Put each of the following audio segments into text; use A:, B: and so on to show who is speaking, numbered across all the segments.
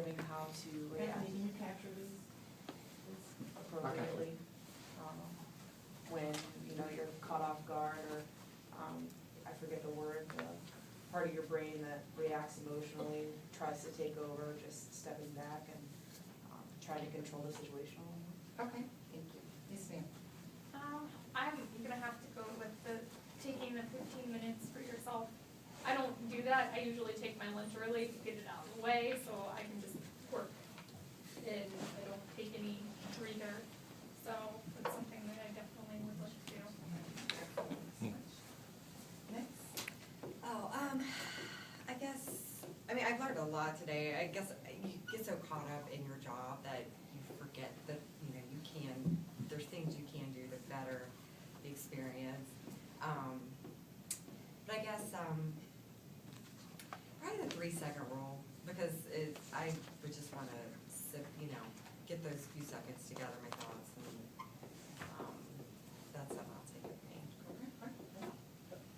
A: learning how to react
B: Can you capture these?
A: appropriately. When, you know, you're caught off guard or, I forget the word, the part of your brain that reacts emotionally, tries to take over, just stepping back and trying to control the situation a little more.
B: Okay, thank you. Yes, ma'am.
C: I'm gonna have to go with the taking the 15 minutes for yourself. I don't do that. I usually take my lunch early to get it out of the way, so I can just work. And I don't take any breather. So it's something that I definitely would like to do.
B: Next.
D: Oh, I guess, I mean, I've learned a lot today. I guess you get so caught up in your job that you forget that, you know, there's things you can do to better the experience. But I guess, probably the 3-second rule, because I would just want to, you know, get those few seconds to gather my thoughts, and that's something I'll take with me.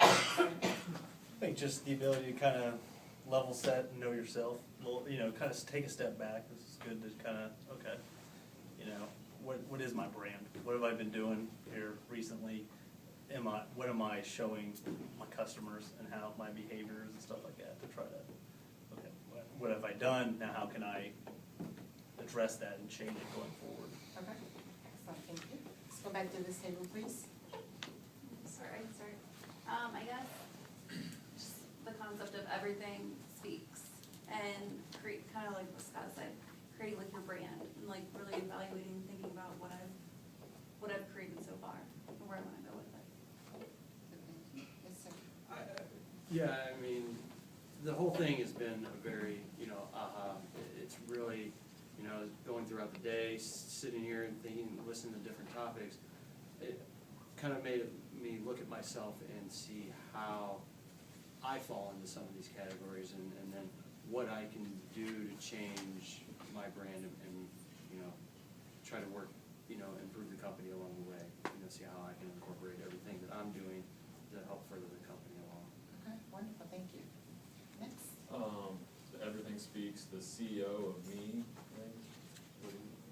E: I think just the ability to kind of level set and know yourself, you know, kind of take a step back. This is good to kind of, okay, you know, what is my brand? What have I been doing here recently? What am I showing my customers and how my behaviors and stuff like that to try to, okay, what have I done? Now how can I address that and change it going forward?
B: Okay, excellent, thank you. Let's go back to this table, please.
F: Sorry. I guess just the concept of everything speaks and create, kind of like what Scott said, creating like your brand and like really evaluating, thinking about what I've created so far and where I want to go with it.
B: Yes, sir.
G: Yeah, I mean, the whole thing has been a very, you know, it's really, you know, going throughout the day, sitting here and thinking, listening to different topics, it kind of made me look at myself and see how I fall into some of these categories and then what I can do to change my brand and, you know, try to work, you know, improve the company along the way, you know, see how I can incorporate everything that I'm doing to help further the company along.
B: Okay, wonderful, thank you. Next.
H: The Everything Speaks, the CEO of me, right?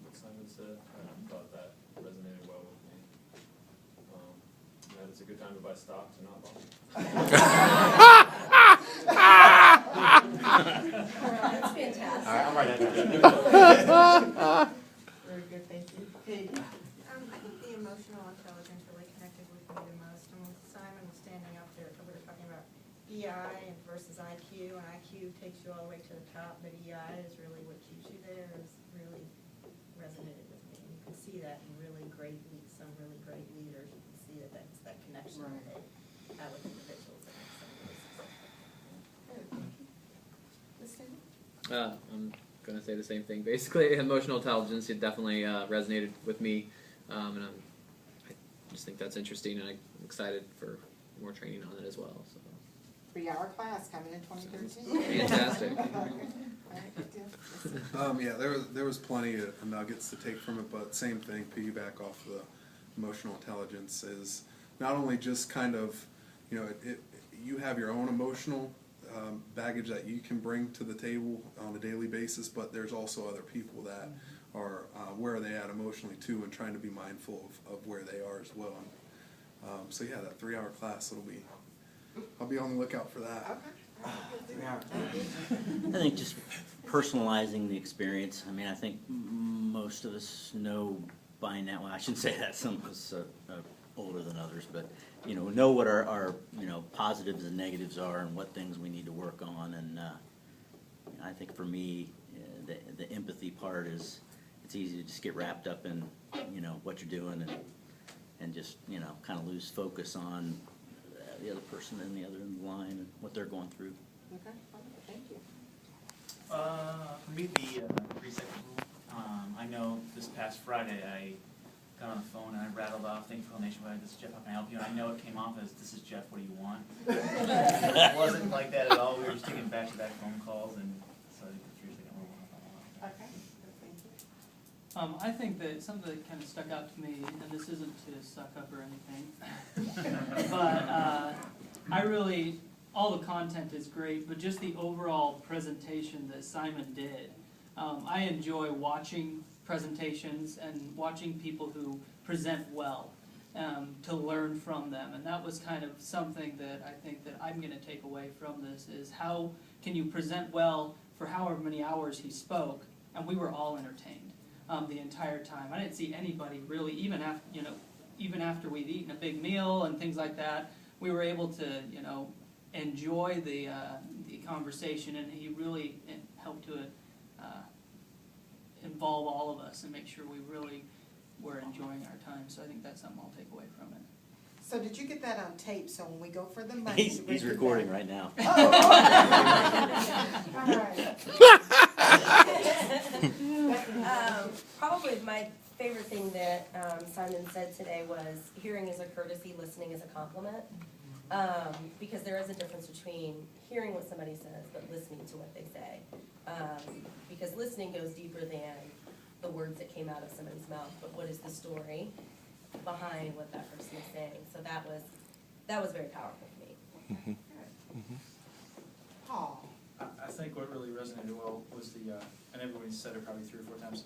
H: What Simon said, I thought that resonated well with me. That it's a good time to buy stocks and not bonds.
D: That's fantastic.
I: All right, I'm right at
B: Very good, thank you. Katie?
J: I think the emotional intelligence really connected with me the most. And when Simon was standing up there, we were talking about EI versus IQ, and IQ takes you all the way to the top, but EI is really what keeps you there, is really resonated with me. You can see that in some really great leaders. You can see that's that connection that they have with individuals that makes them really successful.
B: Good, thank you. This table?
I: I'm going to say the same thing. Basically, emotional intelligence, it definitely resonated with me, and I just think that's interesting, and I'm excited for more training on it as well. So.
B: 3-hour class coming in 2013.
I: Fantastic.
K: Yeah, there was plenty of nuggets to take from it, but same thing, piggyback off the emotional intelligence is not only just kind of, you know, you have your own emotional baggage that you can bring to the table on a daily basis, but there's also other people that are where are they at emotionally too, and trying to be mindful of where they are as well. So yeah, that 3-hour class, I'll be on the lookout for that.
L: I think just personalizing the experience. I mean, I think most of us know by now, well, I shouldn't say that, some of us are older than others, but, you know what our you know, positives and negatives are and what things we need to work on. And I think for me, the empathy part is, it's easy to just get wrapped up in, you know, what you're doing and just, you know, kind of lose focus on the other person in the other end of the line and what they're going through.
B: Okay, wonderful, thank you.
M: For me, the 3-second rule. I know this past Friday I got on the phone and I rattled off, "Thank you for Nationwide, this is Jeff, how can I help you?" And I know it came off as, "This is Jeff, what do you want?" It wasn't like that at all. We were just taking back-to-back phone calls, and so the 3-second rule.
B: Okay, good, thank you.
N: I think that something that kind of stuck out to me, and this isn't to suck up or anything, but I really, all the content is great, but just the overall presentation that Simon did I enjoy watching presentations and watching people who present well, to learn from them. And that was kind of something that I think that I'm gonna take away from this, is how can you present well for however many hours he spoke, and we were all entertained the entire time. I didn't see anybody really, even after we'd eaten a big meal and things like that, we were able to, enjoy the conversation, and he really helped to involve all of us and make sure we really were enjoying our time. So I think that's something I'll take away from it.
J: So did you get that on tape, so when we go for the money?
L: He's recording right now.
J: Oh, all right.
O: Probably my favorite thing that Simon said today was hearing is a courtesy, listening is a compliment. Because there is a difference between hearing what somebody says but listening to what they say. Because listening goes deeper than the words that came out of somebody's mouth, but what is the story behind what that person is saying? So that was very powerful for me.
J: Paul.
P: I think what really resonated well was the, and everybody said it probably 3 or 4 times,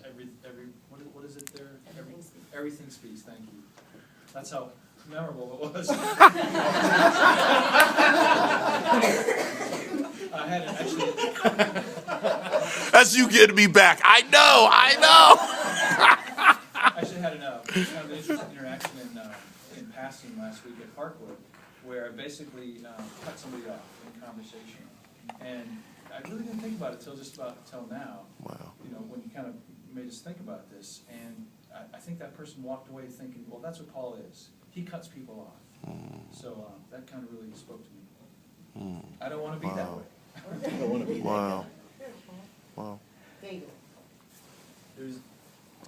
P: what is it there? Everything speaks, thank you. That's how memorable it was. I had it actually.
Q: That's you getting me back. I know.
P: I actually had kind of an interesting interaction in passing last week at Parkwood, where I basically cut somebody off in conversation, and I really didn't think about it till now.
Q: Wow.
P: When you kind of made us think about this, and I think that person walked away thinking, well, that's what Paul is. He cuts people off. So that kind of really spoke to me. I don't want to be that way.
L: I don't want to be
Q: Wow. Wow.
J: David.
R: There's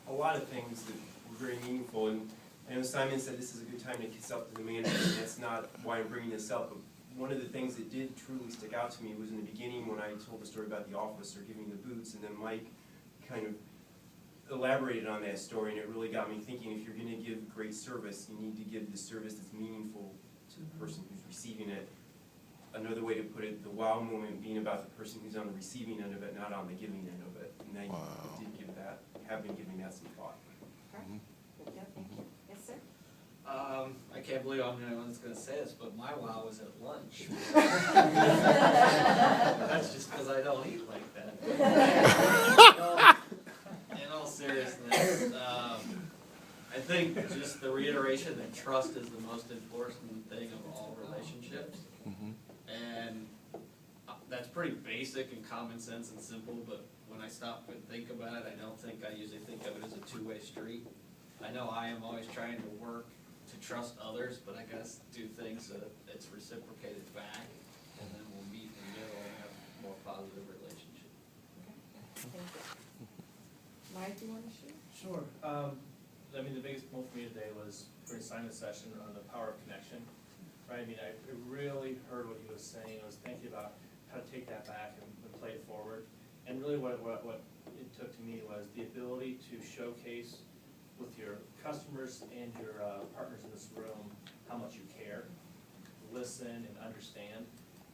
R: a lot of things that were very meaningful, and I know Simon said this is a good time to kiss up to the manager, and that's not why I'm bringing this up, but one of the things that did truly stick out to me was in the beginning when I told the story about the officer giving the boots, and then Mike kind of elaborated on that story, and it really got me thinking, if you're going to give great service, you need to give the service that's meaningful to the person who's receiving it. Another way to put it, the wow moment being about the person who's on the receiving end of it, not on the giving end of it. And I did give that, have been giving that some thought.
J: Yes, sir.
S: I can't believe I'm the only one that's going to say this, but my wow was at lunch. That's just because I don't eat like that. In all seriousness, I think just the reiteration that trust is the most important thing of all relationships. And that's pretty basic and common sense and simple, but when I stop and think about it, I don't think I usually think of it as a two-way street. I know I am always trying to work to trust others, but I gotta do things so that it's reciprocated back, and then we'll meet in the middle and have a more positive relationship.
J: Mike, you want to shoot?
E: Sure. I mean, the biggest moment for me today was during Simon's session on the power of connection. Right? I mean, I really heard what he was saying. I was thinking about how to take that back and play it forward. And really what it took to me was the ability to showcase with your customers and your partners in this room how much you care, listen and understand.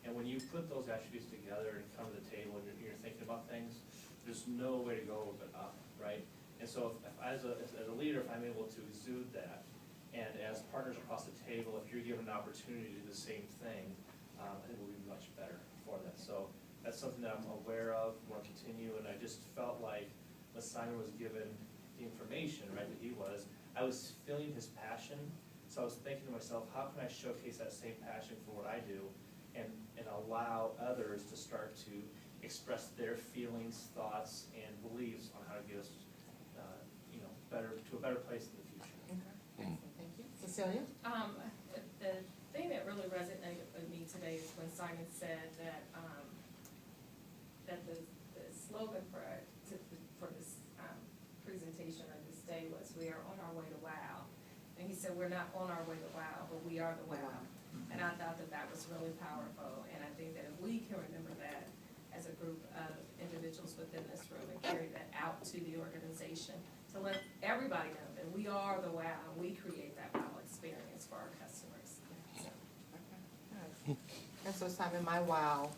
E: And when you put those attributes together and come to the table and you're thinking about things, there's no way to go but up, right? And so if as a leader, if I'm able to exude that, and as partners across the table, if you're given an opportunity to do the same thing, I think we'll be much better for that. So that's something that I'm aware of, want to continue, and I just felt like when Simon was given the information, right, that he was, I was feeling his passion. So I was thinking to myself, how can I showcase that same passion for what I do and allow others to start to express their feelings, thoughts, and beliefs on how to get us to a better place in the future.
J: Okay. Thank you. Cecilia?
A: The thing that really resonated with me today is when Simon said that that the slogan for this presentation or this day was, "We are on our way to wow." And he said, "We're not on our way to wow, but we are the wow." And I thought that was really powerful. And I think that if we can remember that as a group of individuals within this room and carry that out to the organization, to let everybody know that we are the wow, and we create that wow experience for our customers. So.
J: And so Simon, my wow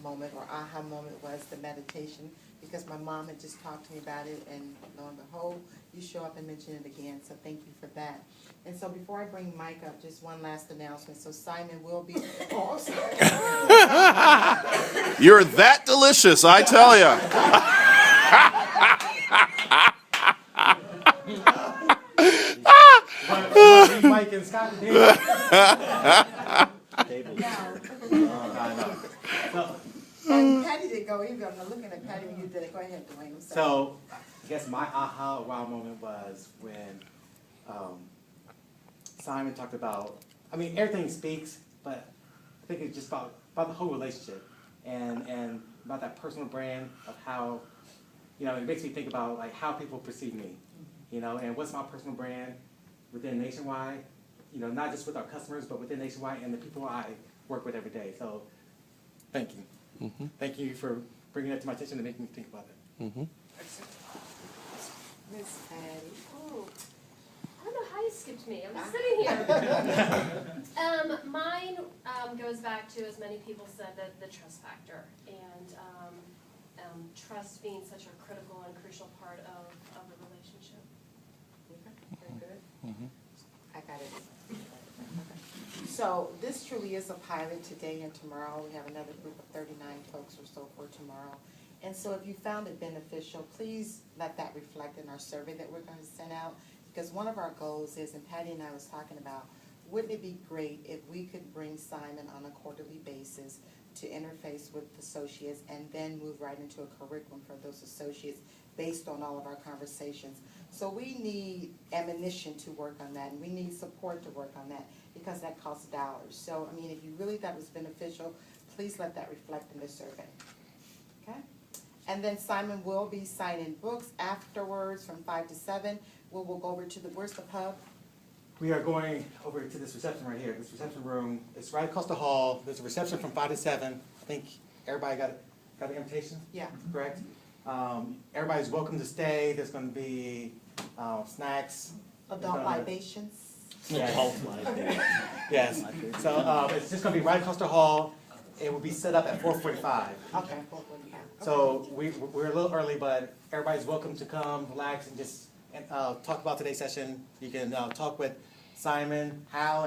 B: moment or aha moment was the meditation, because my mom had just talked to me about it, and lo and behold, you show up and mention it again, so thank you for that. And so before I bring Mike up, just one last announcement. So Simon will be, oh, sorry.
Q: You're that delicious, I tell you.
T: Mike and Scott.
B: And Patty didn't go either. I'm looking at Patty when you did it. Go ahead, Dwayne. I'm sorry.
T: So, I guess my aha wow moment was when Simon talked about, I mean, everything speaks, but I think it's just about the whole relationship and about that personal brand of how, you know, it makes me think about like how people perceive me, you know, and what's my personal brand within Nationwide, you know, not just with our customers, but within Nationwide and the people I work with every day. So, thank you.
Q: Mm-hmm.
T: Thank you for bringing that to my attention and making me think about it.
Q: Mm-hmm.
B: Miss Patty.
U: Oh, I don't know how you skipped me. I'm just sitting here. Mine goes back to, as many people said, the trust factor, and trust being such a critical and crucial part of the relationship.
B: Very good.
Q: Mm-hmm.
B: I got it. So this truly is a pilot today and tomorrow. We have another group of 39 folks or so for tomorrow. And so if you found it beneficial, please let that reflect in our survey that we're going to send out. Because one of our goals is, and Patty and I was talking about, wouldn't it be great if we could bring Simon on a quarterly basis to interface with associates and then move right into a curriculum for those associates based on all of our conversations. So we need ammunition to work on that, and we need support to work on that, because that costs dollars. So, I mean, if you really thought it was beneficial, please let that reflect in the survey. Okay? And then Simon will be signing books afterwards from 5 to 7. We'll go over to where's the pub?
T: We are going over to this reception right here, this reception room. It's right across the hall. There's a reception from 5 to 7. I think everybody got the invitation?
B: Yeah.
T: Correct? Everybody's welcome to stay. There's going to be snacks.
B: Adult libations.
T: Yes. Yes. So it's just going to be right across the hall. It will be set up at 4:45.
B: Okay.
T: So we're a little early, but everybody's welcome to come, relax, and just talk about today's session. You can talk with Simon, Hal.